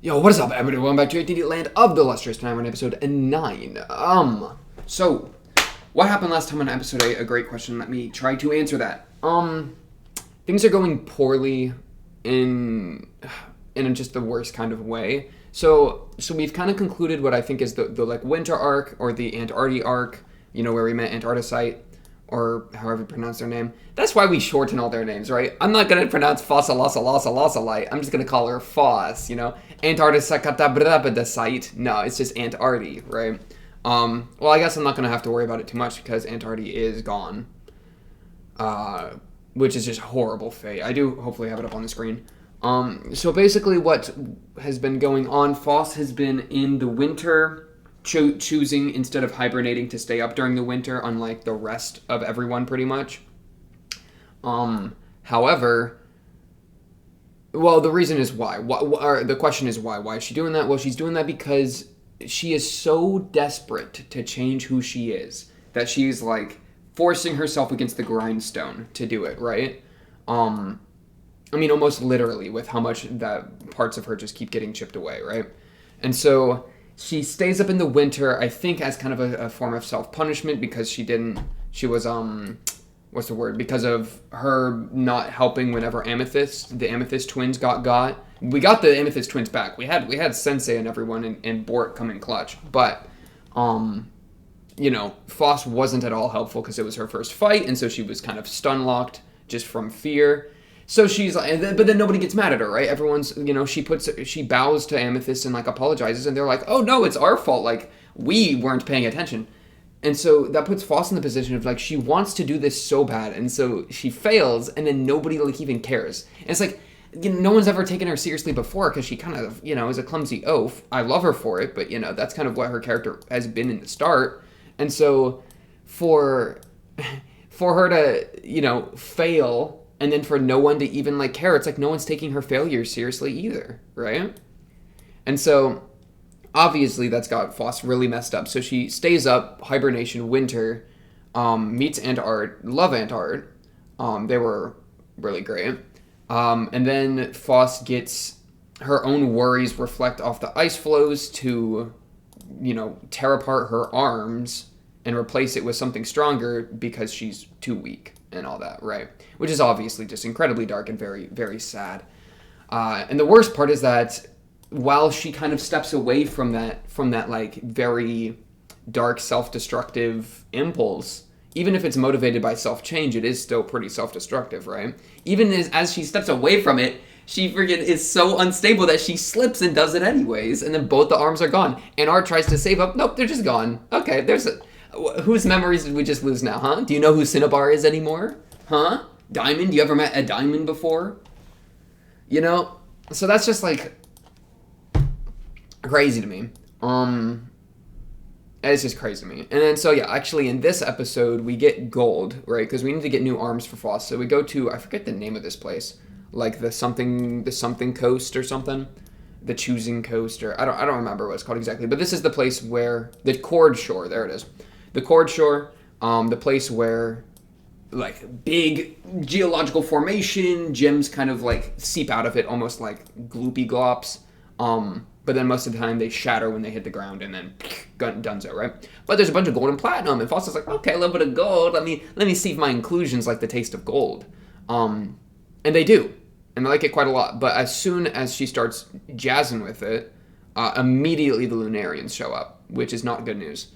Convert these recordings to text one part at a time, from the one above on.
Yo, what is up, everybody? Welcome back to ATD Land of the Lustrous. Tonight we're on episode 9. So, what happened last time on episode 8? A great question. Let me try to answer that. Things are going poorly in just the worst kind of way. So we've kind of concluded what I think is the like winter arc or the Antarctic arc, where we met Antarcticite, or however you pronounce their name. That's why we shorten all their names, right? I'm not going to pronounce Fossilossalossalossalite. I'm just going to call her Foss, Antarcticite. No, it's just Antarctic, right? Well, I guess I'm not going to have to worry about it too much because Antarctic is gone. Which is just horrible fate. I do hopefully have it up on the screen. So basically what has been going on, Foss has been in the winter choosing instead of hibernating to stay up during the winter, unlike the rest of everyone pretty much. However, well, the reason is why. The question is why. Why is she doing that? Well, she's doing that because she is so desperate to change who she is that she's like forcing herself against the grindstone to do it, right? Almost literally with how much that parts of her just keep getting chipped away, right? And so she stays up in the winter, I think, as kind of a form of self-punishment because because of her not helping whenever the Amethyst twins got. We got the Amethyst twins back. We had Sensei and everyone and Bort come in clutch. But, Foss wasn't at all helpful because it was her first fight, and so she was kind of stun-locked just from fear. So she's like, but then nobody gets mad at her, right? Everyone's, she bows to Amethyst and, apologizes, and they're like, oh, no, it's our fault. We weren't paying attention. And so that puts Foss in the position of, she wants to do this so bad, and so she fails, and then nobody, even cares. And it's no one's ever taken her seriously before, because she kind of, is a clumsy oaf. I love her for it, but, that's kind of what her character has been in the start. And so for her to, fail, and then for no one to even, care, it's no one's taking her failure seriously either, right? And so obviously that's got Foss really messed up. So she stays up, hibernation, winter, meets Antart, love Antart. They were really great. And then Foss gets her own worries reflect off the ice floes to, tear apart her arms and replace it with something stronger because she's too weak and all that, right? Which is obviously just incredibly dark and very, very sad. And the worst part is that while she kind of steps away from that very dark, self-destructive impulse, even if it's motivated by self-change, it is still pretty self-destructive, right? Even as she steps away from it, she freaking is so unstable that she slips and does it anyways, and then both the arms are gone. And Art tries to save up. Nope, they're just gone. Okay, whose memories did we just lose now, huh? Do you know who Cinnabar is anymore? Huh? Diamond? You ever met a diamond before? So that's just, crazy to me. It's just crazy to me. And then, so yeah, actually in this episode, we get gold, right? Because we need to get new arms for Foss. So we go to, I forget the name of this place. The something coast or something. The choosing coast, or I don't remember what it's called exactly. But this is the place where, the Cord Shore, there it is. The Cord Shore, the place where, big geological formation, gems kind of, seep out of it, almost like gloopy glops. But then most of the time they shatter when they hit the ground, and then dunzo, right? But there's a bunch of gold and platinum, and Foss is like, okay, a little bit of gold. Let me see if my inclusions like the taste of gold. And they do, and they like it quite a lot. But as soon as she starts jazzing with it, immediately the Lunarians show up, which is not good news.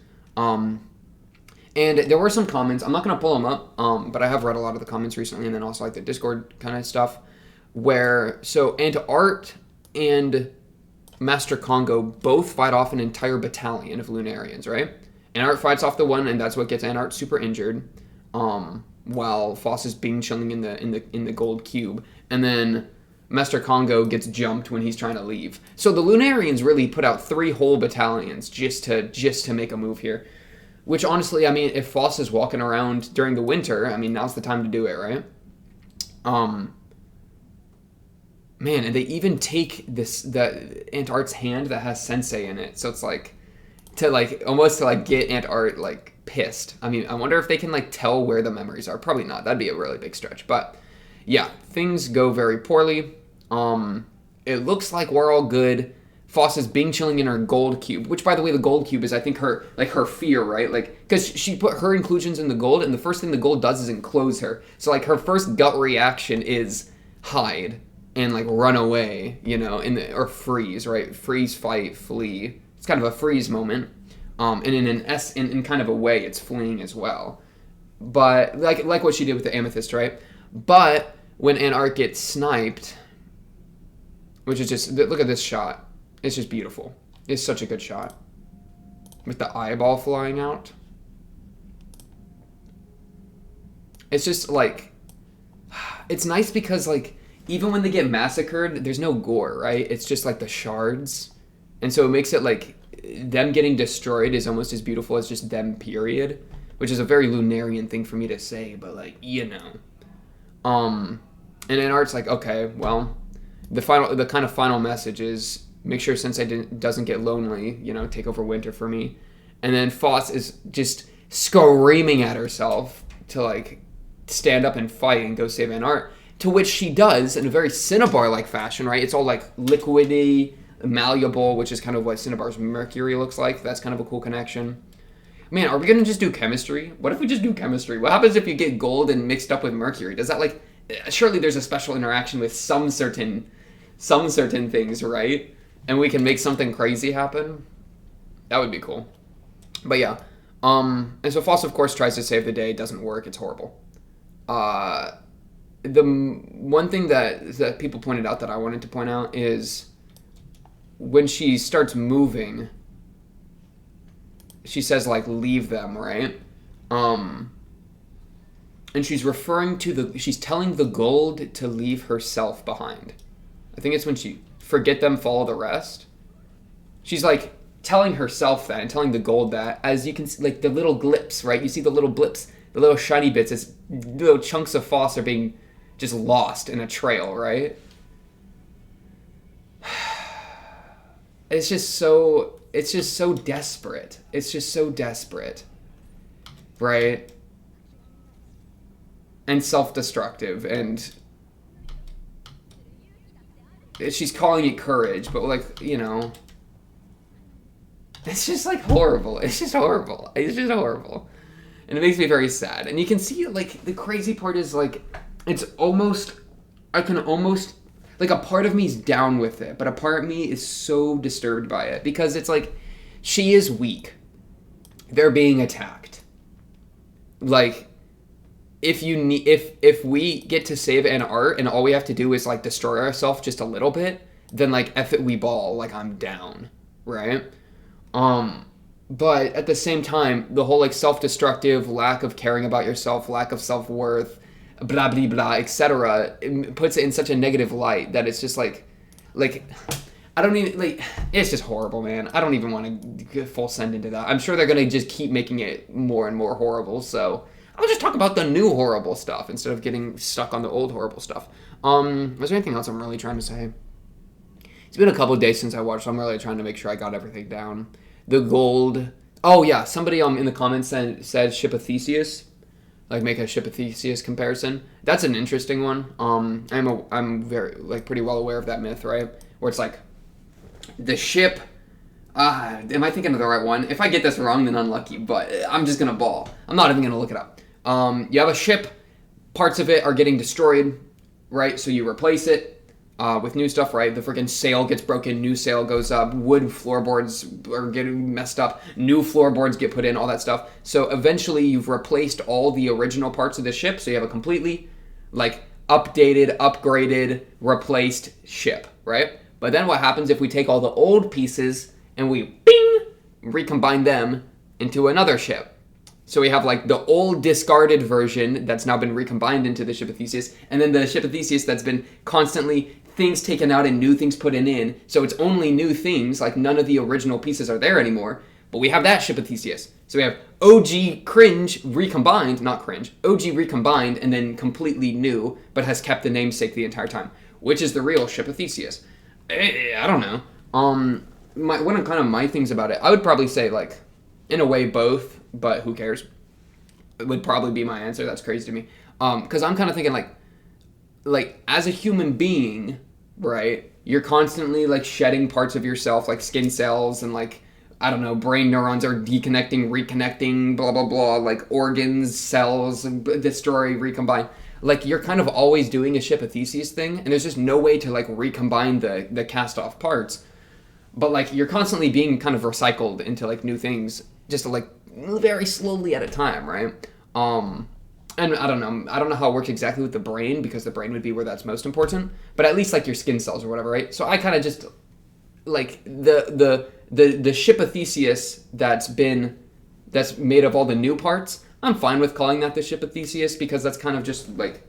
And there were some comments. I'm not going to pull them up, but I have read a lot of the comments recently, and then also the Discord kind of stuff, where Art and Master Congo both fight off an entire battalion of Lunarians, right? Art fights off the one, and that's what gets Art super injured, while Foss is being chilling in the gold cube, and then Master Congo gets jumped when he's trying to leave. So the Lunarians really put out 3 whole battalions just to make a move here. Which honestly, if Foss is walking around during the winter, now's the time to do it, right? Man, and they even take the Antart's hand that has Sensei in it. So it's almost to get Antart pissed. I wonder if they can tell where the memories are. Probably not. That'd be a really big stretch. But yeah, things go very poorly. It looks like we're all good. Foss is Bing chilling in her gold cube, which, by the way, the gold cube is, I think, her fear, right? Like, because she put her inclusions in the gold, and the first thing the gold does is enclose her. So, like, her first gut reaction is hide and, like, run away, or freeze, right? Freeze, fight, flee. It's kind of a freeze moment. And in kind of a way, it's fleeing as well. But, like what she did with the amethyst, right? But when Anart gets sniped, which is just, look at this shot. It's just beautiful. It's such a good shot. With the eyeball flying out. It's just, like, it's nice because, like, even when they get massacred, there's no gore, right? It's just, like, the shards. And so it makes it, like, them getting destroyed is almost as beautiful as just them, period. Which is a very Lunarian thing for me to say, but, like, And then Art's like, okay, well, the kind of final message is make sure Sensei doesn't get lonely, take over winter for me. And then Foss is just screaming at herself to, like, stand up and fight and go save Anart, to which she does in a very Cinnabar-like fashion, right? It's all, like, liquidy, malleable, which is kind of what Cinnabar's Mercury looks like. That's kind of a cool connection. Man, are we going to just do chemistry? What if we just do chemistry? What happens if you get gold and mixed up with mercury? Does that, like, surely there's a special interaction with some certain things, right? And we can make something crazy happen? That would be cool. But yeah. And so Foss, of course, tries to save the day. It doesn't work. It's horrible. The one thing that people pointed out that I wanted to point out is when she starts moving, she says, like, leave them, right? And she's referring to she's telling the gold to leave herself behind. I think it's when she, forget them, follow the rest. She's, like, telling herself that and telling the gold that, as you can see, like, the little glips, right? You see the little blips, the little shiny bits, as little chunks of Foss are being just lost in a trail, right? It's just so desperate. It's just so desperate. Right? And self-destructive. And she's calling it courage, but, like, it's just, like, horrible. It's just horrible. It's just horrible. And it makes me very sad. And you can see, like, the crazy part is, like, it's almost, I can almost, like, a part of me is down with it, but a part of me is so disturbed by it because it's like, she is weak. They're being attacked. Like, if we get to save Anart and all we have to do is, like, destroy ourselves just a little bit, then, like, F it, we ball, like, I'm down, right? But at the same time, the whole, like, self-destructive, lack of caring about yourself, lack of self-worth, blah, blah, blah, etc., it puts it in such a negative light that it's just, like, I don't even, like, it's just horrible, man. I don't even want to get full send into that. I'm sure they're going to just keep making it more and more horrible, so I'll just talk about the new horrible stuff instead of getting stuck on the old horrible stuff. Was there anything else I'm really trying to say? It's been a couple of days since I watched, so I'm really trying to make sure I got everything down. The gold. Oh, yeah, somebody in the comments said Ship of Theseus. Like, make a Ship of Theseus comparison. That's an interesting one. I'm very, like, pretty well aware of that myth, right? Where it's like, the ship, am I thinking of the right one? If I get this wrong, then unlucky, but I'm just gonna ball. I'm not even gonna look it up. You have a ship, parts of it are getting destroyed, right? So you replace it with new stuff, right? The freaking sail gets broken, new sail goes up, wood floorboards are getting messed up, new floorboards get put in, all that stuff. So eventually you've replaced all the original parts of the ship, so you have a completely, like, updated, upgraded, replaced ship, right? But then what happens if we take all the old pieces and we, bing, recombine them into another ship? So we have, like, the old discarded version that's now been recombined into the Ship of Theseus, and then the Ship of Theseus that's been constantly things taken out and new things put in. So it's only new things, like none of the original pieces are there anymore. But we have that Ship of Theseus. So we have OG cringe recombined, not cringe, OG recombined and then completely new, but has kept the namesake the entire time, which is the real Ship of Theseus. I don't know. One of kind of my things about it, I would probably say, like, in a way both, but who cares? It would probably be my answer. That's crazy to me. Because I'm kind of thinking, like, as a human being, right, you're constantly like shedding parts of yourself, like skin cells and like I don't know, brain neurons are deconnecting, reconnecting, blah blah blah, like organs, cells, destroy, recombine. Like you're kind of always doing a ship of Theseus thing, and there's just no way to like recombine the cast off parts. But like you're constantly being kind of recycled into like new things, just like very slowly at a time, right? And I don't know how it works exactly with the brain, because the brain would be where that's most important. But at least like your skin cells or whatever, right? So I kind of just like the ship of Theseus that's made of all the new parts. I'm fine with calling that the ship of Theseus, because that's kind of just like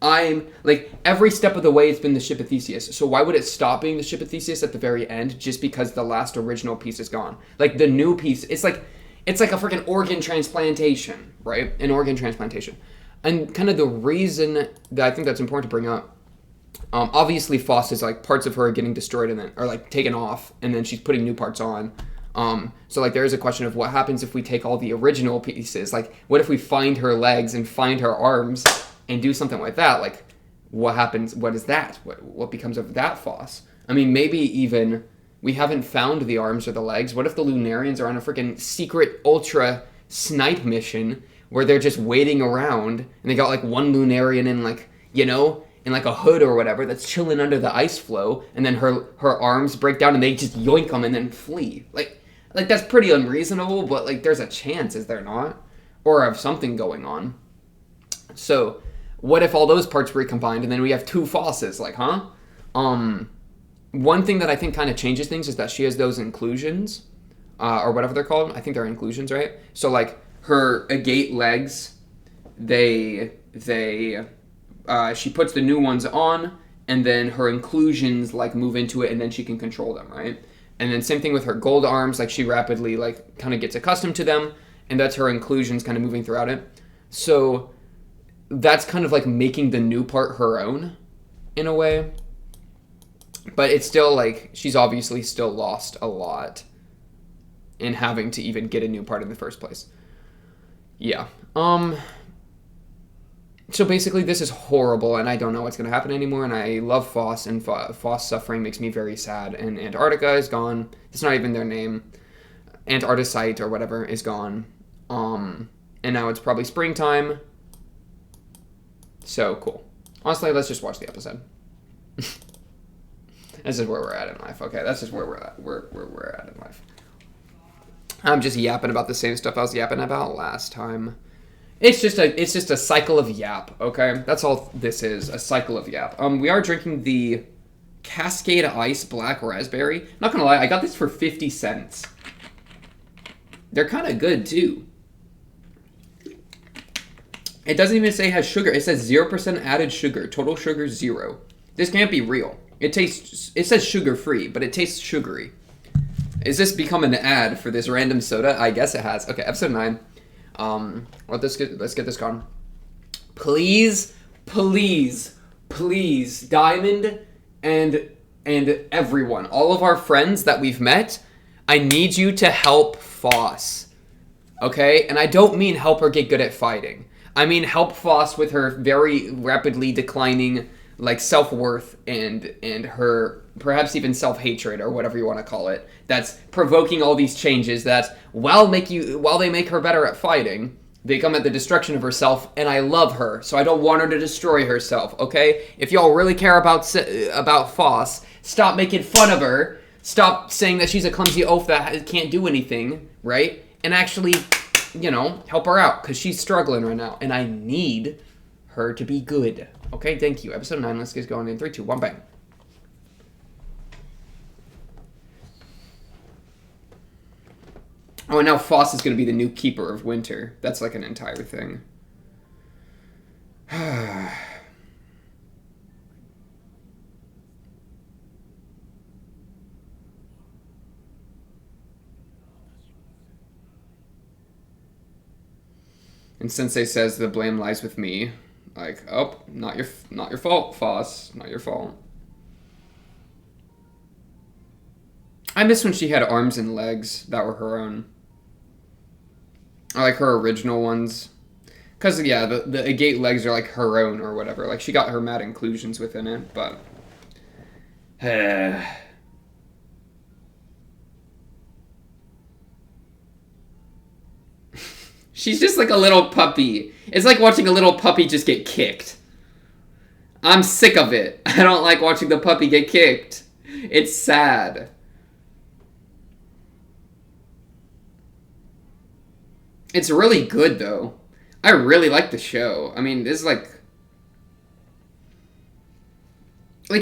I'm like every step of the way it's been the ship of Theseus. So why would it stop being the ship of Theseus at the very end just because the last original piece is gone? Like the new piece, it's like a freaking organ transplantation, right? An organ transplantation. And kind of the reason that I think that's important to bring up, obviously Foss is like parts of her are getting destroyed and then, or like taken off, and then she's putting new parts on. So like there is a question of what happens if we take all the original pieces. Like what if we find her legs and find her arms and do something like that? Like what happens? What is that? What becomes of that Foss? I mean, maybe even we haven't found the arms or the legs. What if the Lunarians are on a freaking secret ultra snipe mission where they're just waiting around and they got like one Lunarian in like, you know, in like a hood or whatever that's chilling under the ice floe, and then her arms break down and they just yoink them and then flee. Like that's pretty unreasonable, but like there's a chance, is there not? Or of something going on. So what if all those parts recombined and then we have two Fosses? Like, huh? One thing that I think kind of changes things is that she has those inclusions, or whatever they're called. I think they're inclusions, right? So like her agate legs, she puts the new ones on, and then her inclusions like move into it, and then she can control them, right? And then same thing with her gold arms, like she rapidly like kind of gets accustomed to them, and that's her inclusions kind of moving throughout it. So that's kind of like making the new part her own in a way. But it's still like she's obviously still lost a lot in having to even get a new part in the first place. Yeah. So basically this is horrible, and I don't know what's going to happen anymore, and I love Foss, and Foss suffering makes me very sad, and Antarctica is gone. It's not even their name. Antarcticite or whatever is gone. And now it's probably springtime. So cool. Honestly, let's just watch the episode. This is where we're at in life. Okay, that's just where we're at. Where we're at in life. I'm just yapping about the same stuff I was yapping about last time. It's just a cycle of yap, okay? That's all this is, a cycle of yap. We are drinking the Cascade Ice Black Raspberry. Not gonna lie, I got this for 50 cents. They're kind of good, too. It doesn't even say it has sugar. It says 0% added sugar. Total sugar 0. This can't be real. It says sugar-free, but it tastes sugary. Is this become an ad for this random soda? I guess it has. Okay, episode 9. Let's get this gone. Please, Diamond and everyone, all of our friends that we've met, I need you to help Foss. Okay? And I don't mean help her get good at fighting. I mean help Foss with her very rapidly declining like self-worth and her perhaps even self-hatred or whatever you want to call it, that's provoking all these changes that while they make her better at fighting, they come at the destruction of herself, and I love her, so I don't want her to destroy herself, okay? If y'all really care about Foss, stop making fun of her, stop saying that she's a clumsy oaf that can't do anything, right? And actually, you know, help her out, because she's struggling right now, and I need her to be good. Okay, thank you. Episode 9, let's get going in 3, 2, 1, bang. Oh, and now Foss is going to be the new Keeper of Winter. That's like an entire thing. And Sensei says the blame lies with me. Like, oh, not your fault, Foss. Not your fault. I miss when she had arms and legs that were her own. I like her original ones. Because, yeah, the agate legs are like her own or whatever. Like, she got her mad inclusions within it, but She's just like a little puppy. It's like watching a little puppy just get kicked. I'm sick of it. I don't like watching the puppy get kicked. It's sad. It's really good, though. I really like the show. I mean, this is like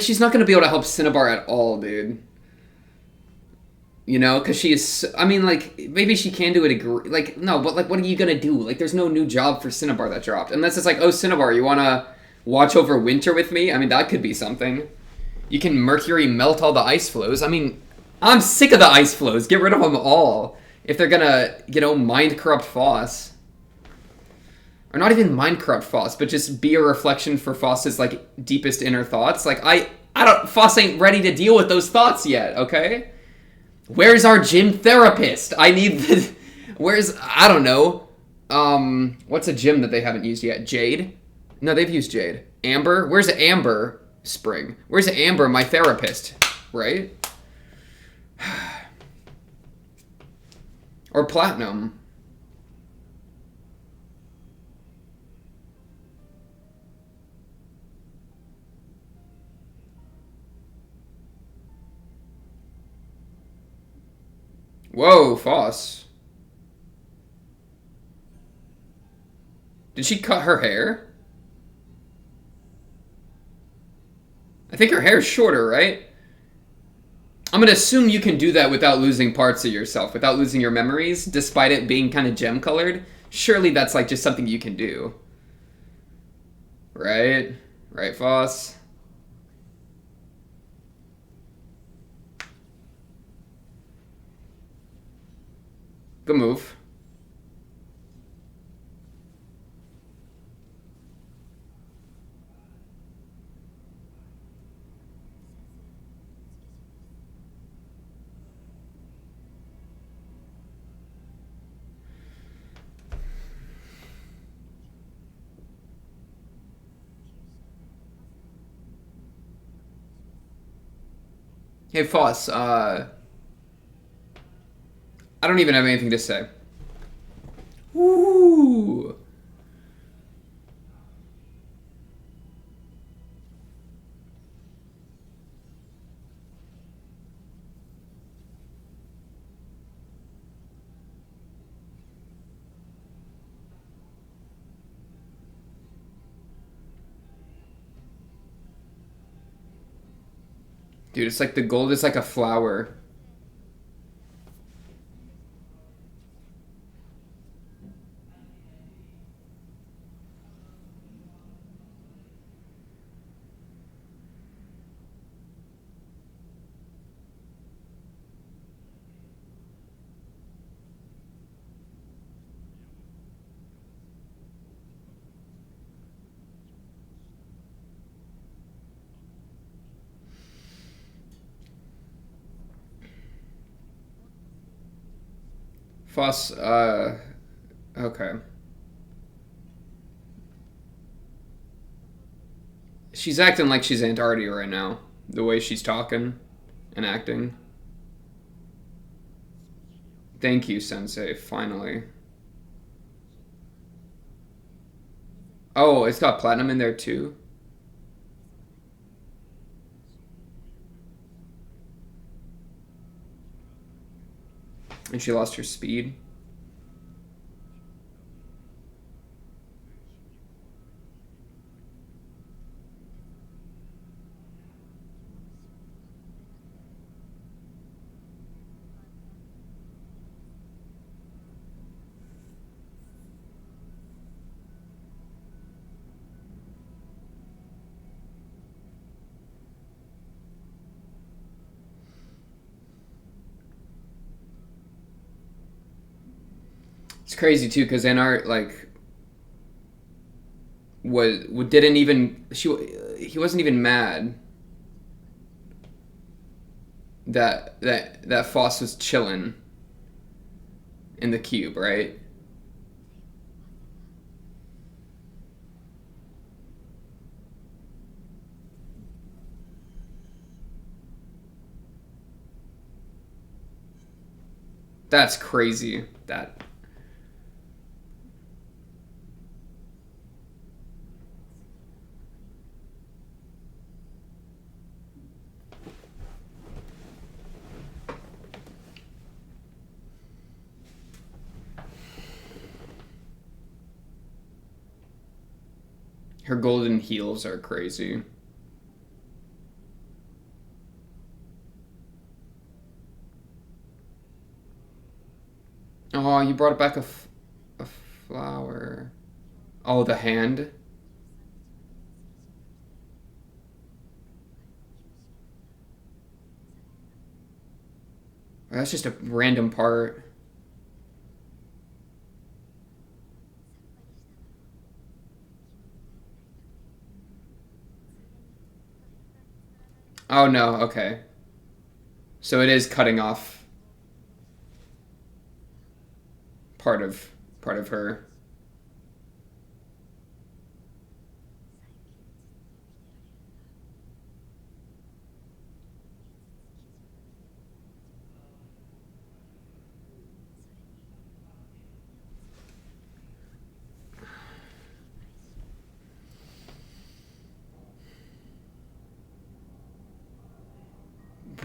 she's not going to be able to help Cinnabar at all, dude. You know, because she is. I mean, like, maybe she can do it. Like, no, but like, what are you gonna do? Like, there's no new job for Cinnabar that dropped, unless it's like, oh, Cinnabar, you wanna watch over winter with me? I mean, that could be something. You can Mercury melt all the ice flows. I mean, I'm sick of the ice flows. Get rid of them all. If they're gonna, you know, mind corrupt Foss, or not even mind corrupt Foss, but just be a reflection for Foss's like deepest inner thoughts. Like, I don't. Foss ain't ready to deal with those thoughts yet. Okay. Where's our gym therapist? I need the... Where's... I don't know. What's a gym that they haven't used yet? Jade? No, they've used Jade. Amber? Where's Amber? Spring. Where's Amber, my therapist? Right? Or Platinum. Whoa, Foss. Did she cut her hair? I think her hair's shorter, right? I'm gonna assume you can do that without losing parts of yourself, without losing your memories, despite it being kind of gem-colored. Surely that's like just something you can do. Right? Right, Foss? Good move. Hey, Foss, I don't even have anything to say. Woo! Dude, it's like the gold is like a flower. Foss, okay. She's acting like she's Antarctica right now. The way she's talking and acting. Thank you, Sensei, finally. Oh, it's got platinum in there too? And she lost her speed. It's crazy too, because Anart like was didn't even he wasn't even mad that Foss was chilling in the cube, right? That's crazy. That. Her golden heels are crazy. Oh, you brought back a flower. Oh, the hand? That's just a random part. Oh no, okay. So it is cutting off part of her.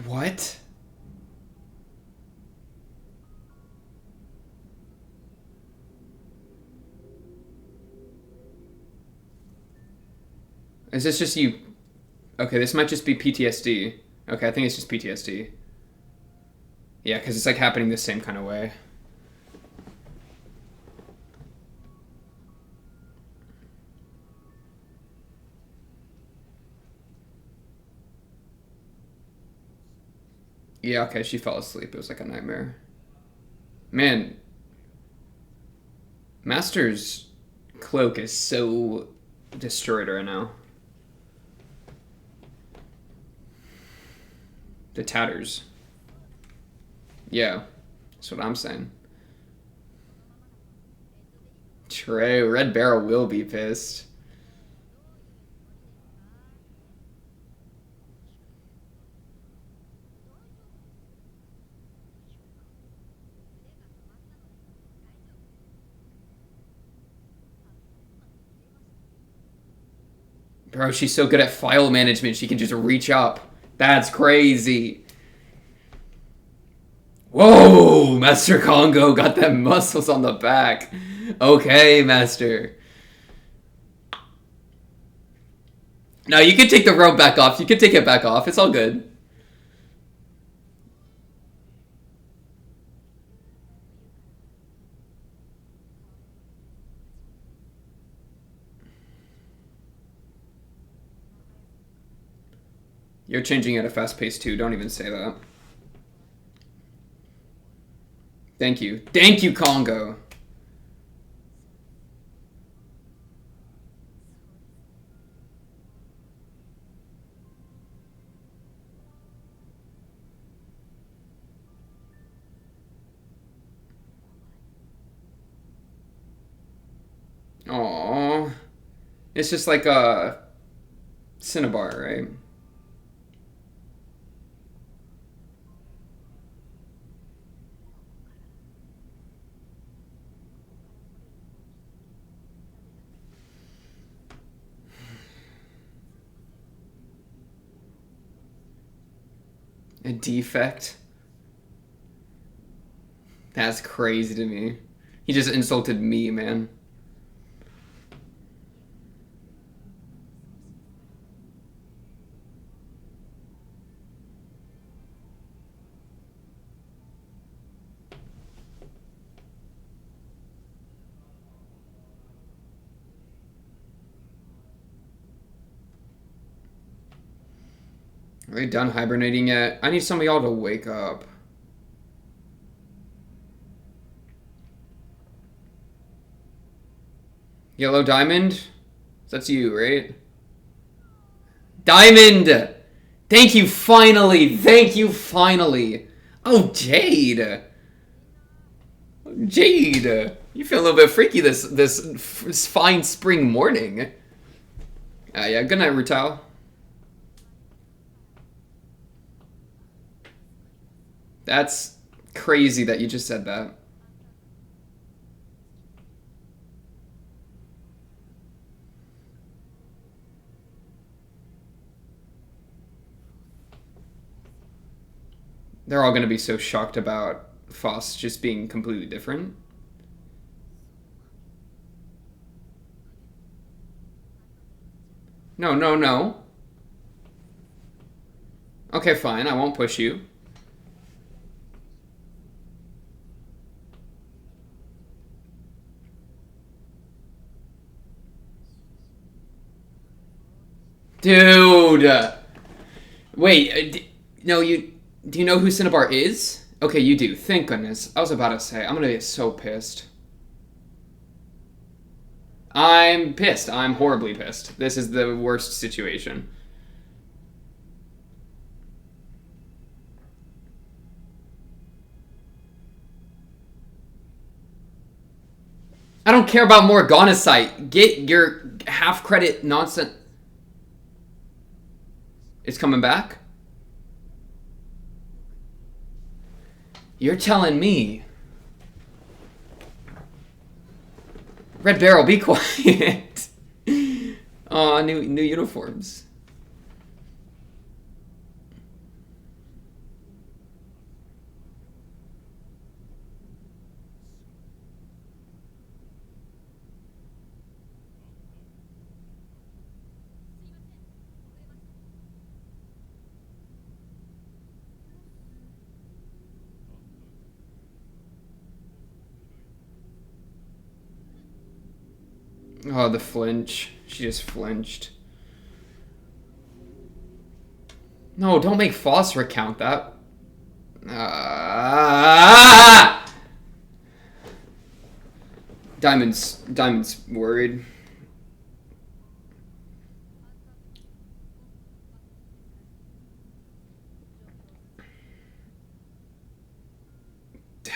What? Is this just you? Okay, this might just be PTSD. Okay, I think it's just PTSD. Yeah, because it's like happening the same kind of way. Yeah, okay, she fell asleep. It was like a nightmare. Man, Master's cloak is so destroyed right now. The tatters. Yeah, that's what I'm saying. True, Red Barrel will be pissed. Bro, she's so good at file management, she can just reach up. That's crazy. Whoa, Master Congo got them muscles on the back. Okay, Master. No, you can take the robe back off. You can take it back off. It's all good. You're changing at a fast pace too. Don't even say that. Thank you. Thank you, Congo. Aww. It's just like a Cinnabar, right? A defect? That's crazy to me. He just insulted me, man. Are we done hibernating yet? I need some of y'all to wake up. Yellow Diamond? That's you, right? Diamond! Thank you, finally! Thank you, finally! Oh, Jade! Jade! You feel a little bit freaky this fine spring morning. Yeah, good night, Rutao. That's Crazy that you just said that. They're all gonna be so shocked about Foss just being completely different. No, no, no. Okay, fine. I won't push you. Dude! Wait, no, you... Do you know who Cinnabar is? Okay, you do. Thank goodness. I was about to say, I'm gonna be so pissed. I'm pissed. I'm horribly pissed. This is the worst situation. I don't care about Morgana's site. Get your half credit nonsense. It's coming back? You're telling me. Red Barrel, be quiet. Aw, new uniforms. Oh, the flinch. She just flinched. No, don't make Foss recount that. Diamond's worried.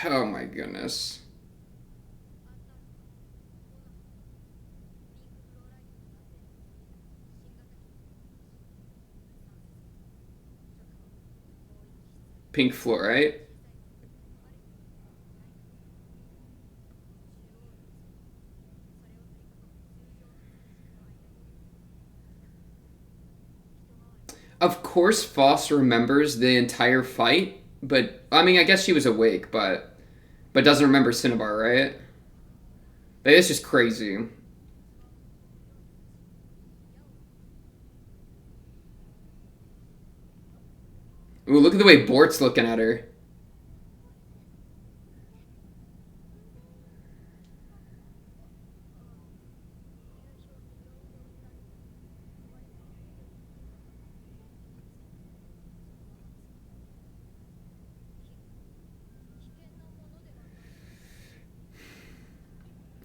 Oh my goodness. Pink fluorite. Of course Foss remembers the entire fight, but I mean I guess she was awake, but doesn't remember Cinnabar, right? But it's just crazy. Ooh, look at the way Bort's looking at her.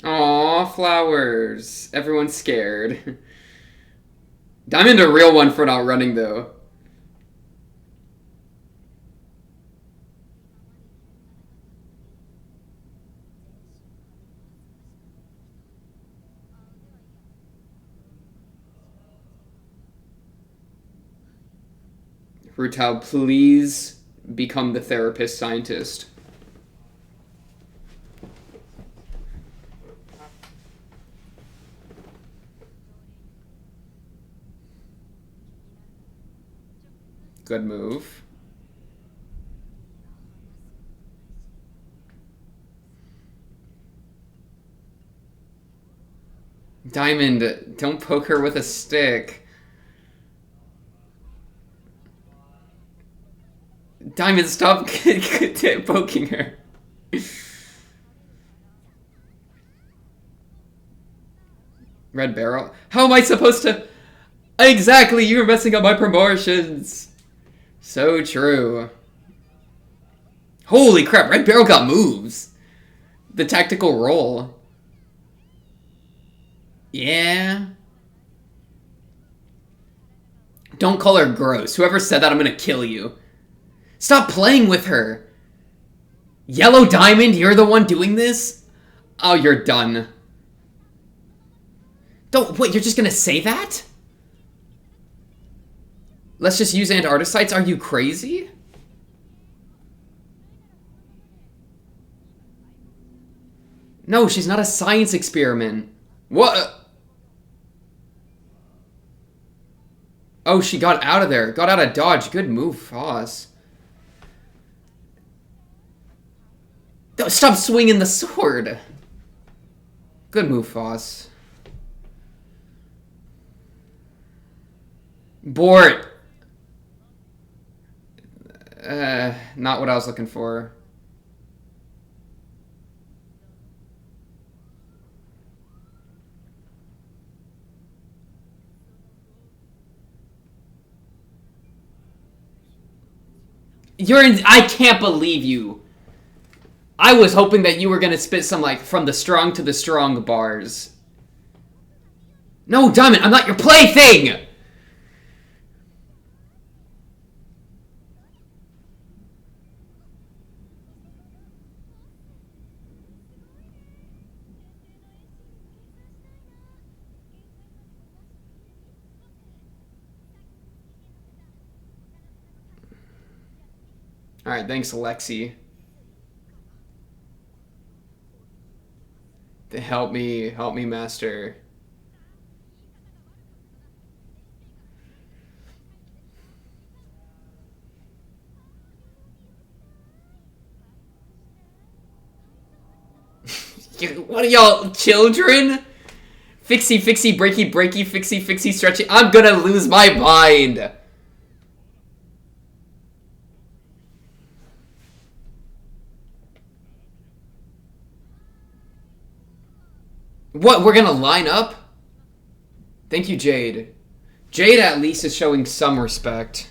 Aw, flowers. Everyone's scared. Diamond a real one for not running, though. Rutal, please become the therapist scientist. Good move. Diamond, don't poke her with a stick. Diamond, stop poking her. Red Barrel? How am I supposed to... Exactly, you were messing up my promotions. So true. Holy crap, Red Barrel got moves. The tactical roll. Yeah. Don't call her gross. Whoever said that, I'm gonna kill you. Stop playing with her. Yellow Diamond, you're the one doing this? Oh, you're done. Don't, wait, you're just gonna say that? Let's just use Antarcticites? Are you crazy? No, she's not a science experiment. What? Oh, she got out of there. Got out of dodge. Good move, Foss. Stop swinging the sword. Good move, Foss. Bort. Not what I was looking for. I can't believe you. I was hoping that you were gonna spit some, like, from the strong to the strong bars. No, Diamond, I'm not your plaything! Alright, thanks, Alexi. Help me, master. What are y'all, children? Fixie, fixie, breaky, breaky, fixie, fixie, stretchy. I'm gonna lose my mind. What, we're gonna line up? Thank you, Jade. Jade at least is showing some respect.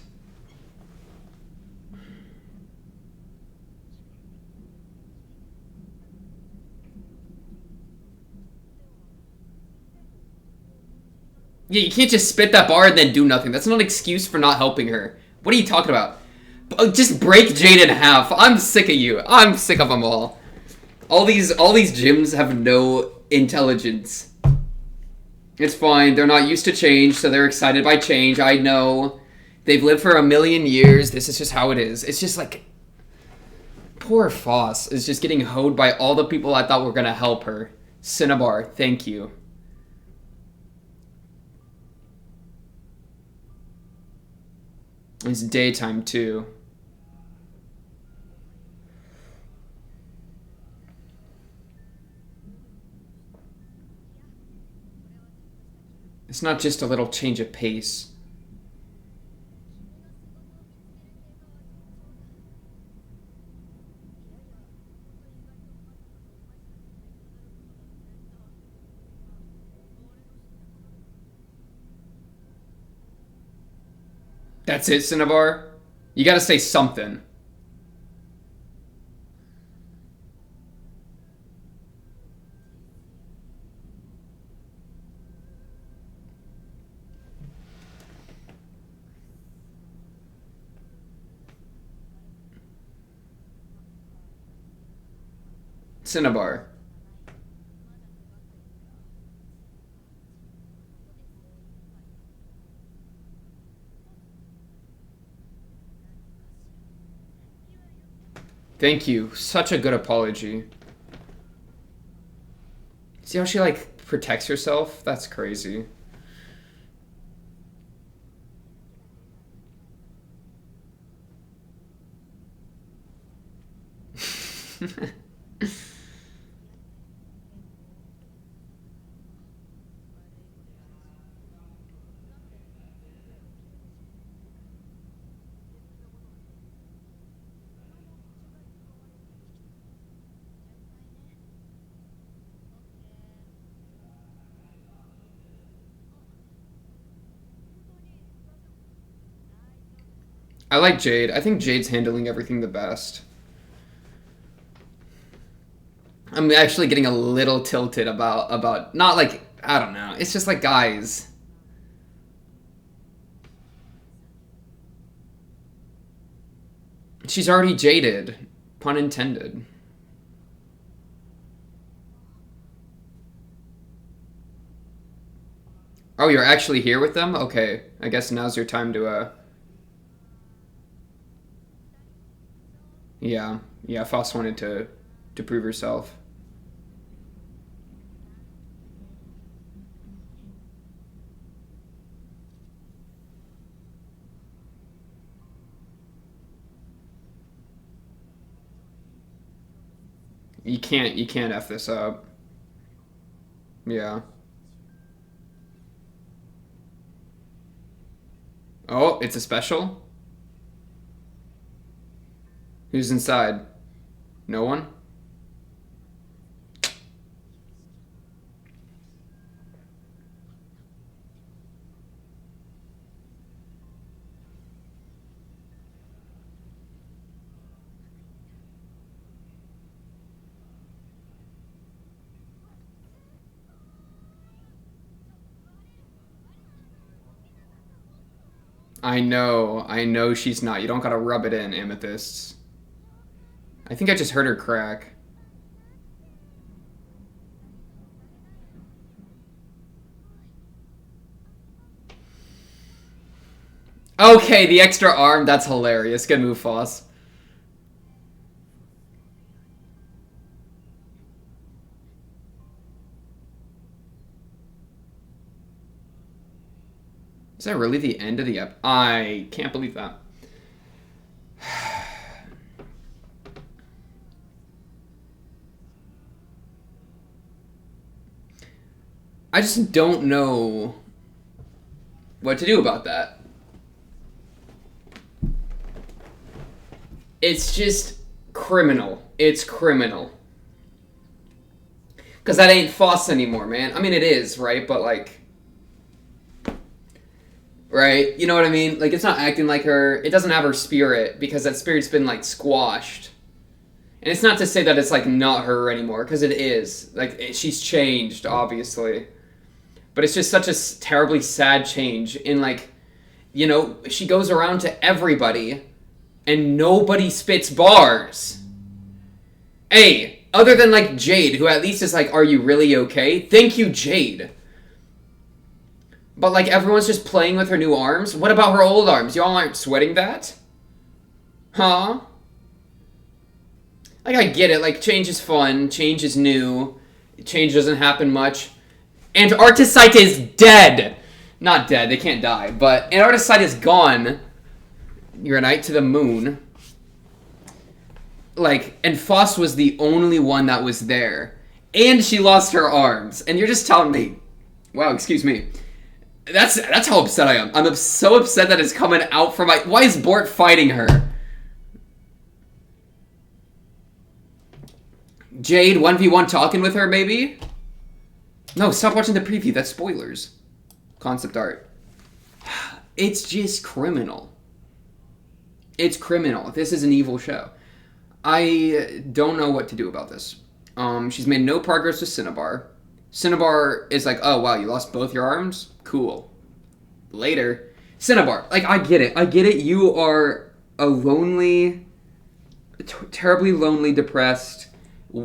Yeah, you can't just spit that bar and then do nothing. That's not an excuse for not helping her. What are you talking about? Just break Jade in half. I'm sick of you. I'm sick of them all. All these gyms have no intelligence. It's fine. They're not used to change, so they're excited by change. I know. They've lived for 1,000,000 years. This is just how it is. It's just like... Poor Foss is just getting hoed by all the people I thought were going to help her. Cinnabar, thank you. It's daytime, too. It's not just a little change of pace. That's it, Cinnabar? You gotta say something. Cinnabar. Thank you. Such a good apology. See how she, like, protects herself? That's crazy. I like Jade. I think Jade's handling everything the best. I'm actually getting a little tilted about not like, I don't know. It's just like, guys. She's already jaded. Pun intended. Oh, you're actually here with them? Okay. I guess now's your time to, Yeah. Yeah, Foss wanted to prove herself. You can't F this up. Yeah. Oh, it's a special? Who's inside? No one? I know she's not. You don't gotta rub it in, Amethysts. I think I just heard her crack. Okay, the extra arm, that's hilarious. Good move, Foss. Is that really the end of the ep? I can't believe that. I just don't know what to do about that. It's just criminal. It's criminal. Because that ain't Foss anymore, man. I mean, it is, right? But, like... Right? You know what I mean? Like, it's not acting like her. It doesn't have her spirit, because that spirit's been, like, squashed. And it's not to say that it's, like, not her anymore, because it is. Like, she's changed, obviously. But it's just such a terribly sad change in, like, you know, she goes around to everybody, and nobody spits bars. Hey, other than, like, Jade, who at least is like, are you really okay? Thank you, Jade. But, like, everyone's just playing with her new arms? What about her old arms? Y'all aren't sweating that? Huh? Like, I get it. Like, change is fun. Change is new. Change doesn't happen much. Antarcticite is dead! Not dead. They can't die. But Antarcticite is gone. You're a knight to the moon. Like, and Foss was the only one that was there. And she lost her arms. And you're just telling me... Wow, excuse me. That's how upset I am. I'm so upset that it's coming out from my... Why is Bort fighting her? Jade, 1v1 talking with her, maybe? No, stop watching the preview. That's spoilers. Concept art. It's just criminal. It's criminal. This is an evil show. I don't know what to do about this. She's made no progress with Cinnabar. Cinnabar is like, oh, wow, you lost both your arms? Cool. Later. Cinnabar, like, I get it. I get it. You are a lonely, terribly lonely, depressed,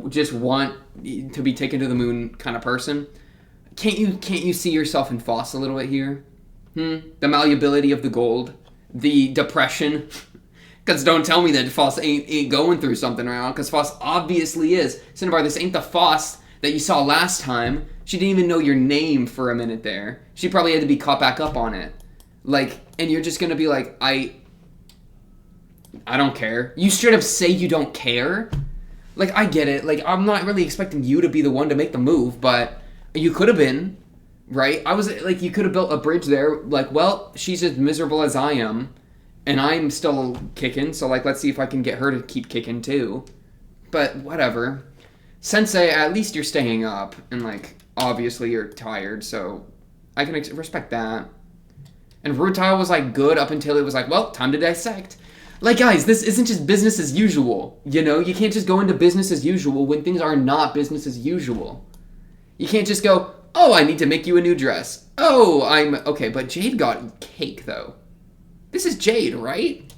just want to be taken to the moon kind of person. Can't you see yourself in Foss a little bit here? The malleability of the gold. The depression. Because don't tell me that Foss ain't going through something right now, because Foss obviously is. Cinnabar, this ain't the Foss that you saw last time. She didn't even know your name for a minute there. She probably had to be caught back up on it. Like, and you're just going to be like, I don't care. You straight up say you don't care? Like, I get it. Like, I'm not really expecting you to be the one to make the move, but you could have been, right? I was, like, you could have built a bridge there. Like, well, she's as miserable as I am, and I'm still kicking, so, like, let's see if I can get her to keep kicking, too. But, whatever. Sensei, at least you're staying up, and, like, obviously you're tired, so I can respect that. And Rutile was, like, good up until it was like, well, time to dissect. Like, guys, this isn't just business as usual, you know? You can't just go into business as usual when things are not business as usual. You can't just go, oh, I need to make you a new dress. Oh, okay, but Jade got cake, though. This is Jade, right?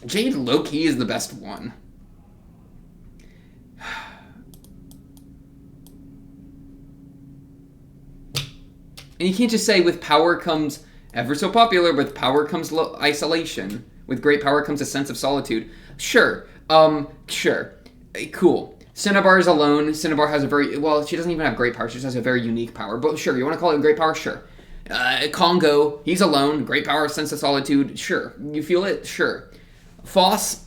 Jade low-key is the best one. And you can't just say with power comes ever so popular, with power comes isolation. With great power comes a sense of solitude. Sure. Sure. Cool. Cinnabar is alone. Cinnabar has a very... Well, she doesn't even have great power. She just has a very unique power. But sure, you want to call it great power? Sure. Congo, he's alone. Great power, sense of solitude. Sure. You feel it? Sure. Foss...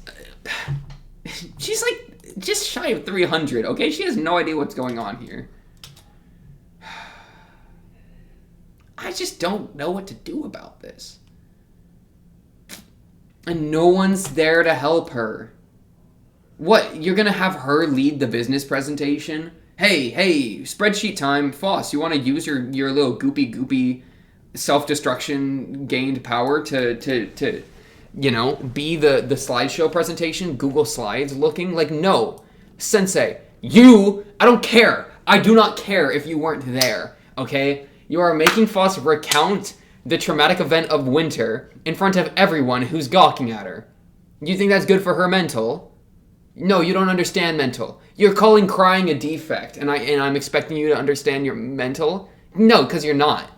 She's like... just shy of 300, okay? She has no idea what's going on here. I just don't know what to do about this. And no one's there to help her. What, you're gonna have her lead the business presentation? Hey, spreadsheet time. Foss, you want to use your little goopy self-destruction gained power to you know, be the slideshow presentation, Google Slides looking? Like, no. Sensei, I don't care. I do not care if you weren't there, okay? You are making Foss recount the traumatic event of winter in front of everyone who's gawking at her. You think that's good for her mental? No, you don't understand mental. You're calling crying a defect, and I'm expecting you to understand your mental? No, because you're not.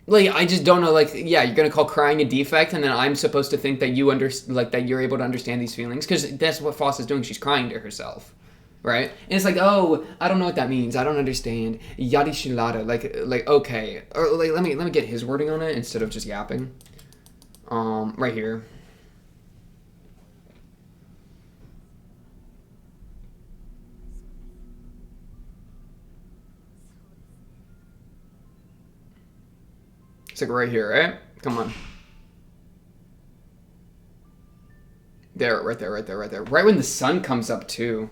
Like, I just don't know, like, yeah, you're gonna call crying a defect, and then I'm supposed to think that that you're able to understand these feelings? Because that's what Foss is doing, she's crying to herself, right? And it's like, oh, I don't know what that means, I don't understand, yada shilada, like, okay, or, like, let me get his wording on it, instead of just yapping. Right here. It's like right here, right? Come on. There, right there, right there, right there. Right when the sun comes up, too.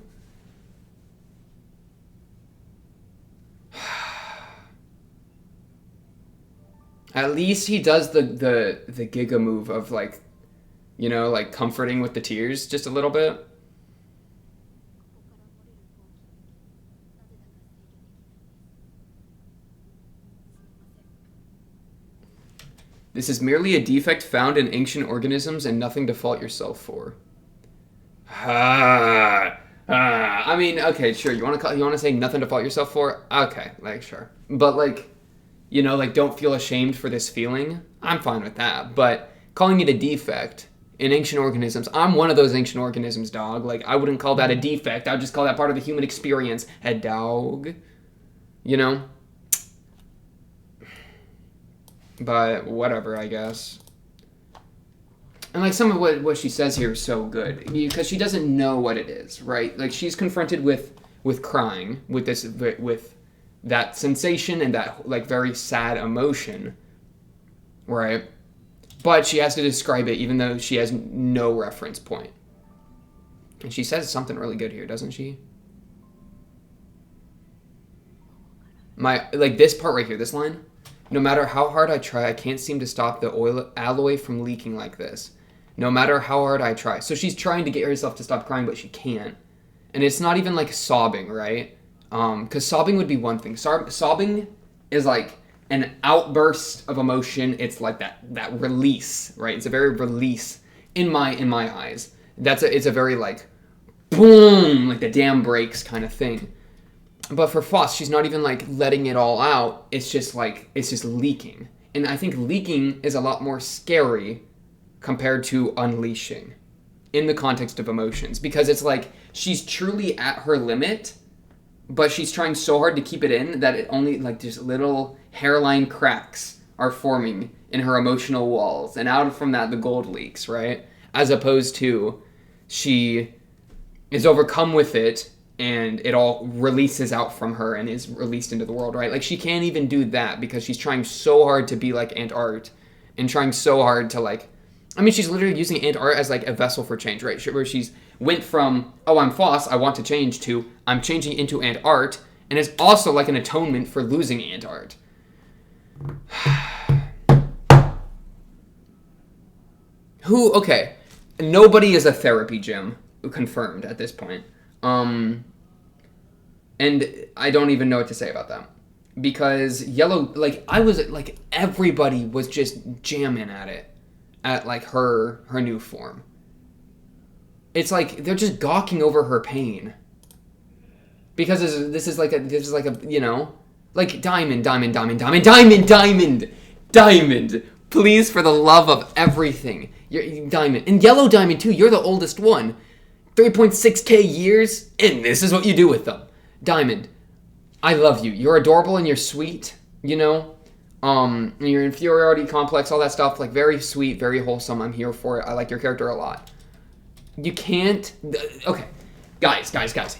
At least he does the Giga move of, like, you know, like, comforting with the tears just a little bit. This is merely a defect found in ancient organisms and nothing to fault yourself for. I mean, okay, sure. You want to say nothing to fault yourself for? Okay, like, sure. But, like, you know, like, don't feel ashamed for this feeling. I'm fine with that. But calling it a defect in ancient organisms, I'm one of those ancient organisms, dog. Like, I wouldn't call that a defect. I would just call that part of the human experience. A dog. You know? But whatever, I guess. And like some of what she says here is so good because she doesn't know what it is, right? Like she's confronted with crying, with that sensation and that like very sad emotion, right? But she has to describe it even though she has no reference point. And she says something really good here, doesn't she? Like this part right here, this line. No matter how hard I try, I can't seem to stop the oil alloy from leaking like this. No matter how hard I try. So she's trying to get herself to stop crying, but she can't. And it's not even like sobbing, right? Because sobbing would be one thing. Sobbing is like an outburst of emotion. It's like that release, right? It's a very release in my eyes. It's a very like boom, like the dam breaks kind of thing. But for Foss, she's not even like letting it all out. It's just leaking. And I think leaking is a lot more scary compared to unleashing in the context of emotions. Because it's like she's truly at her limit, but she's trying so hard to keep it in that it only like just little hairline cracks are forming in her emotional walls. And out from that, the gold leaks, right? As opposed to she is overcome with it and it all releases out from her and is released into the world, right? Like, she can't even do that because she's trying so hard to be like Aunt Art and trying so hard to, like... I mean, she's literally using Aunt Art as, like, a vessel for change, right? Where she's went from, oh, I'm Foss, I want to change, to I'm changing into Aunt Art, and it's also, like, an atonement for losing Aunt Art. Okay, nobody is a therapy gym, confirmed at this point. And I don't even know what to say about that. Because Yellow, like, everybody was just jamming at it. At, like, her new form. It's like, they're just gawking over her pain. Because this is like a, you know, like, diamond. Please, for the love of everything. You're diamond. And Yellow Diamond, too, you're the oldest one. 3.6k years, and this is what you do with them. Diamond, I love you. You're adorable and you're sweet, you know? Your inferiority complex, all that stuff, like very sweet, very wholesome. I'm here for it. I like your character a lot. You can't. Okay, guys,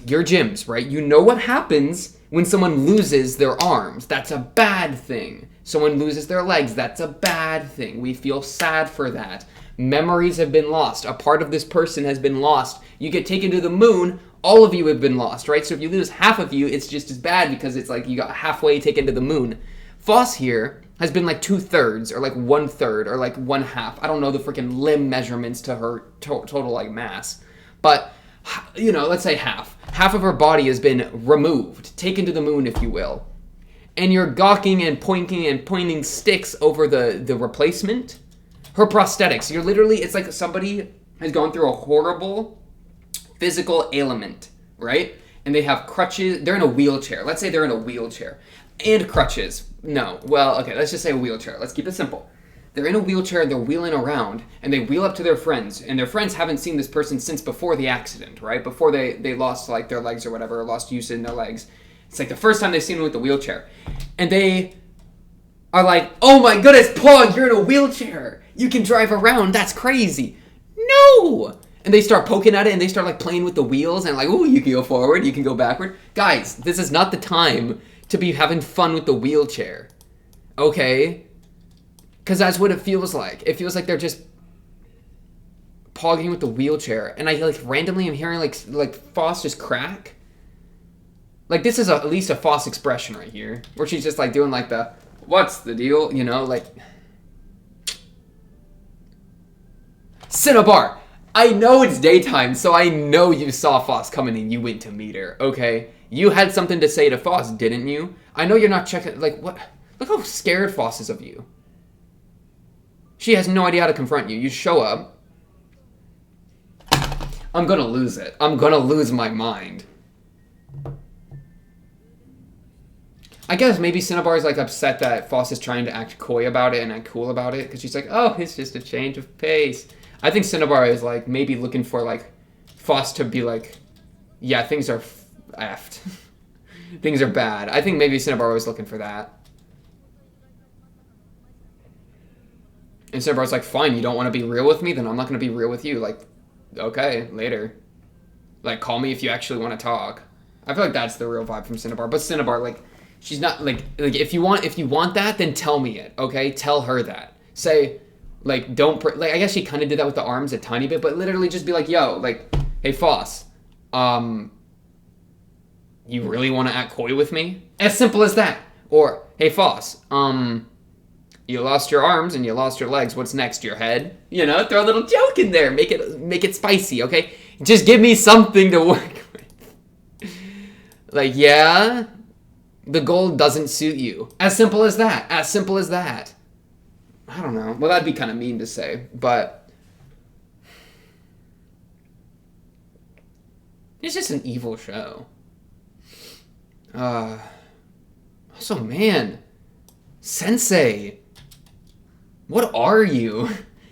you're gyms, right? You know what happens when someone loses their arms. That's a bad thing. Someone loses their legs. That's a bad thing. We feel sad for that. Memories have been lost. A part of this person has been lost. You get taken to the moon. All of you have been lost, right? So if you lose half of you, it's just as bad because it's like you got halfway taken to the moon. Foss here has been like 2/3 or like 1/3 or like 1/2. I don't know the freaking limb measurements to her total like mass. But, you know, let's say half. Half of her body has been removed, taken to the moon, if you will. And you're gawking and pointing sticks over the replacement. Her prosthetics. You're literally, it's like somebody has gone through a horrible physical ailment, right? And they have crutches. They're in a wheelchair. Let's say they're in a wheelchair. And crutches. No. Well, okay, let's just say a wheelchair. Let's keep it simple. They're in a wheelchair and they're wheeling around and they wheel up to their friends and their friends haven't seen this person since before the accident, right? Before they lost like their legs or whatever, or lost use in their legs. It's like the first time they've seen him with the wheelchair. And they are like, oh my goodness, Pog, you're in a wheelchair. You can drive around. That's crazy. No! And they start poking at it and they start like playing with the wheels and like, ooh, you can go forward, you can go backward. Guys, this is not the time to be having fun with the wheelchair. Okay? Because that's what it feels like. It feels like they're just pogging with the wheelchair. And I like randomly am hearing like Foss just crack. Like this is at least a Foss expression right here. Where she's just like doing like the, what's the deal? You know, like. Cinnabar! I know it's daytime, so I know you saw Foss coming and you went to meet her, okay? You had something to say to Foss, didn't you? I know you're not checking, like, what? Look how scared Foss is of you. She has no idea how to confront you. You show up. I'm gonna lose it. I'm gonna lose my mind. I guess maybe Cinnabar is, like, upset that Foss is trying to act coy about it and act cool about it, because she's like, oh, it's just a change of pace. I think Cinnabar is, like, maybe looking for, like, Foss to be like, yeah, things are effed. Things are bad. I think maybe Cinnabar was looking for that. And Cinnabar's like, fine, you don't want to be real with me? Then I'm not going to be real with you. Like, okay, later. Like, call me if you actually want to talk. I feel like that's the real vibe from Cinnabar. But Cinnabar, like, she's not, like if you want that, then tell me it, okay? Tell her that. Say, like, don't, like, I guess she kind of did that with the arms a tiny bit, but literally just be like, yo, like, hey, Foss, you really want to act coy with me? As simple as that. Or, hey, Foss, you lost your arms and you lost your legs. What's next? Your head? You know, throw a little joke in there. Make it spicy, okay? Just give me something to work with. Like, yeah, the gold doesn't suit you. As simple as that. As simple as that. I don't know. Well, that'd be kind of mean to say, but it's just an evil show. Also, man, Sensei, what are you?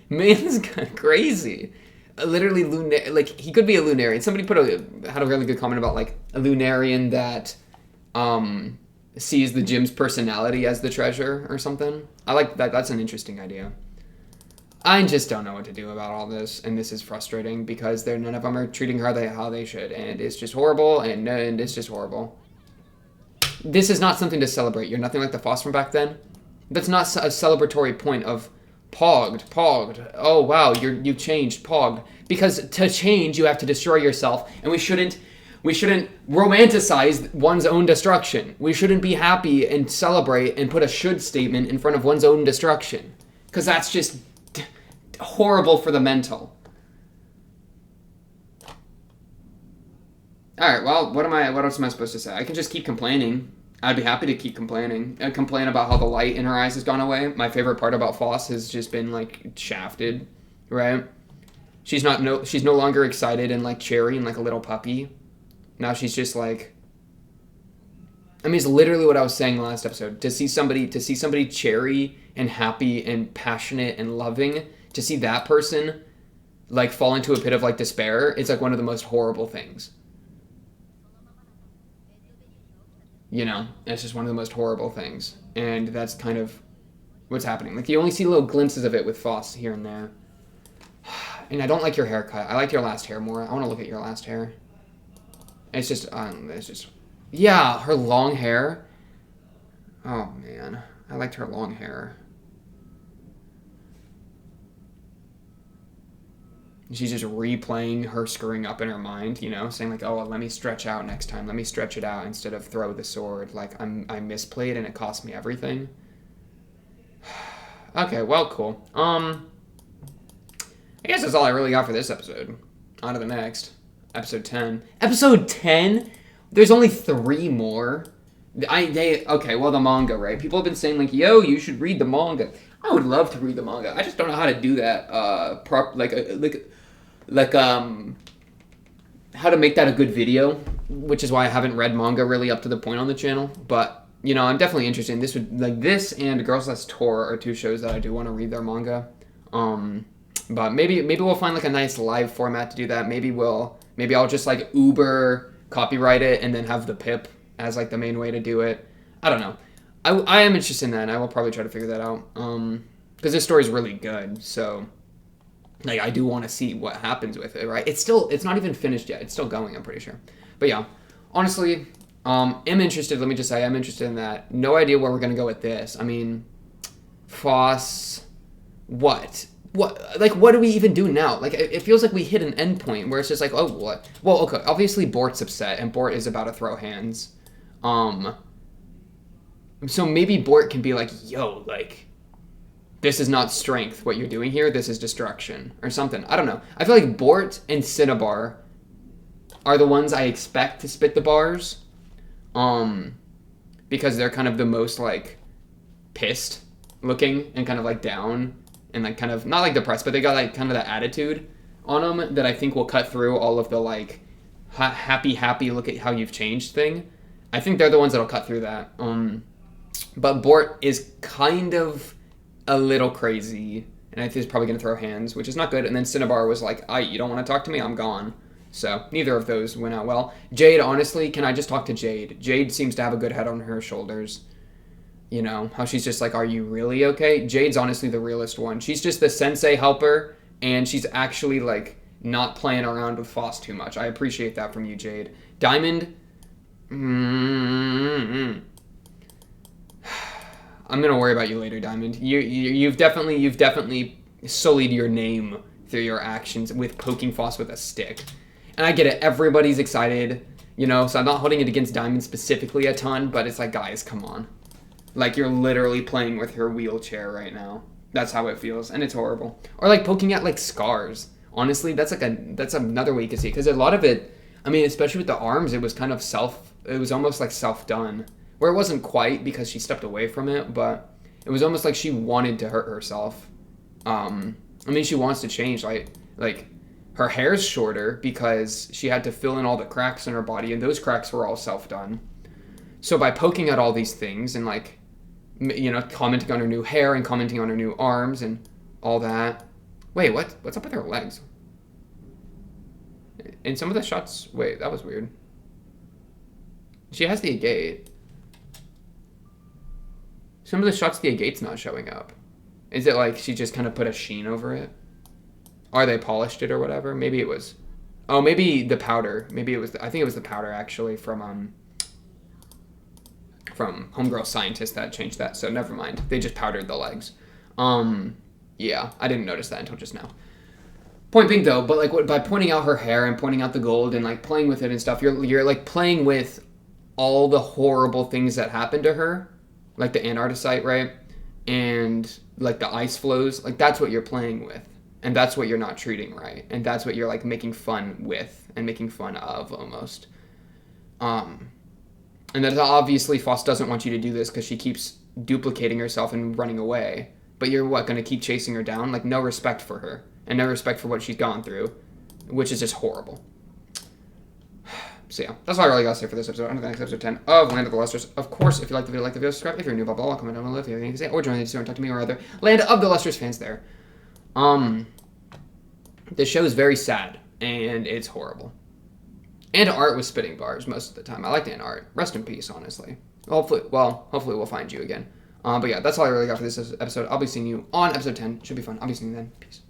Man's kind of crazy. Literally, like, he could be a Lunarian. Somebody had a really good comment about, like, a Lunarian that sees the gym's personality as the treasure or something. I like that. That's an interesting idea. I just don't know what to do about all this, and this is frustrating because none of them are treating her how they should, and it's just horrible, and it's just horrible. This is not something to celebrate. You're nothing like the Foss from back then. That's not a celebratory point of pogged. Oh wow, you changed, pogged. Because to change, you have to destroy yourself, and we shouldn't romanticize one's own destruction. We shouldn't be happy and celebrate and put a should statement in front of one's own destruction, because that's just horrible for the mental. Alright, well, what else am I supposed to say? I can just keep complaining. I'd be happy to keep complaining. I'd complain about how the light in her eyes has gone away. My favorite part about Foss has just been, like, shafted, right? She's no longer excited and, like, cherry and, like, a little puppy. Now she's just, like... I mean, it's literally what I was saying last episode. To see somebody cherry and happy and passionate and loving, to see that person, like, fall into a pit of, like, despair, it's, like, one of the most horrible things. You know, it's just one of the most horrible things. And that's kind of what's happening. Like, you only see little glimpses of it with Foss here and there. And I don't like your haircut. I like your last hair more. I want to look at your last hair. It's just, yeah, her long hair. Oh, man. I liked her long hair. She's just replaying her screwing up in her mind, you know, saying like, oh, well, let me stretch out next time. Let me stretch it out instead of throw the sword. Like, I misplayed and it cost me everything. Okay, well, cool. I guess that's all I really got for this episode. On to the next. Episode 10. Episode 10? There's only 3 more? Okay, well, the manga, right? People have been saying like, yo, you should read the manga. I would love to read the manga. I just don't know how to do that, how to make that a good video, which is why I haven't read manga really up to the point on the channel. But, you know, I'm definitely interested in this. This and Girls Last Tour are 2 shows that I do want to read their manga. But maybe we'll find like a nice live format to do that. Maybe I'll just like Uber copyright it and then have the pip as like the main way to do it. I don't know. I am interested in that, and I will probably try to figure that out. Because this story is really good, so like I do want to see what happens with it, right? It's not even finished yet. It's still going, I'm pretty sure. But yeah, honestly, am interested. Let me just say I'm interested in that. No idea where we're gonna go with this. I mean, Foss, what? What do we even do now? Like, it feels like we hit an end point where it's just like, oh, what? Well, okay, obviously Bort's upset, and Bort is about to throw hands. So maybe Bort can be like, yo, like, this is not strength, what you're doing here, this is destruction, or something. I don't know. I feel like Bort and Cinnabar are the ones I expect to spit the bars, because they're kind of the most, like, pissed looking, and kind of, like, down, and, like, kind of, not, like, depressed, but they got, like, kind of that attitude on them that I think will cut through all of the, like, happy, look at how you've changed thing. I think they're the ones that'll cut through that. But Bort is kind of a little crazy, and I think he's probably going to throw hands, which is not good. And then Cinnabar was like, you don't want to talk to me? I'm gone. So neither of those went out well. Jade, honestly, can I just talk to Jade? Jade seems to have a good head on her shoulders. You know, how she's just like, are you really okay? Jade's honestly the realest one. She's just the sensei helper, and she's actually, like, not playing around with Foss too much. I appreciate that from you, Jade. Diamond... I'm gonna worry about you later, Diamond. You've definitely sullied your name through your actions with poking Foss with a stick. And I get it, everybody's excited, you know, so I'm not holding it against Diamond specifically a ton, but it's like, guys, come on. Like, you're literally playing with her wheelchair right now. That's how it feels, and it's horrible. Or, like, poking at, like, scars. Honestly, that's another way you can see it, because a lot of it, I mean, especially with the arms, it was kind of it was almost like self-done. Where it wasn't quite because she stepped away from it, but it was almost like she wanted to hurt herself. I mean, she wants to change. Like her hair's shorter because she had to fill in all the cracks in her body, and those cracks were all self-done. So by poking at all these things and, like, you know, commenting on her new hair and commenting on her new arms and all that. Wait, what's up with her legs? In some of the shots, wait, that was weird. She has the agate. Some of the shots, the agate's not showing up. Is it like she just kind of put a sheen over it? Or they polished it or whatever? Maybe it was... Oh, maybe the powder. Maybe it was... I think it was the powder, actually, from Homegirl Scientist that changed that. So never mind. They just powdered the legs. Yeah, I didn't notice that until just now. Point being, though, but like by pointing out her hair and pointing out the gold and like playing with it and stuff, you're like playing with all the horrible things that happened to her, like the Antarcticite, right? And like the ice flows, like that's what you're playing with, and that's what you're not treating right, and that's what you're like making fun with and making fun of almost. And that obviously Foss doesn't want you to do this because she keeps duplicating herself and running away. But you're going to keep chasing her down? Like, no respect for her. And no respect for what she's gone through. Which is just horrible. So yeah, that's all I really got to say for this episode. On to the next episode 10 of Land of the Lustrous. Of course, if you like the video, subscribe. If you're new, blah, blah, blah, comment down below if you have anything to say. Or join the Discord and talk to me or other Land of the Lustrous fans there. The show is very sad. And it's horrible. And art was spitting bars most of the time. I like the art. Rest in peace, honestly. Hopefully we'll find you again. But yeah, that's all I really got for this episode. I'll be seeing you on episode 10. Should be fun. I'll be seeing you then. Peace.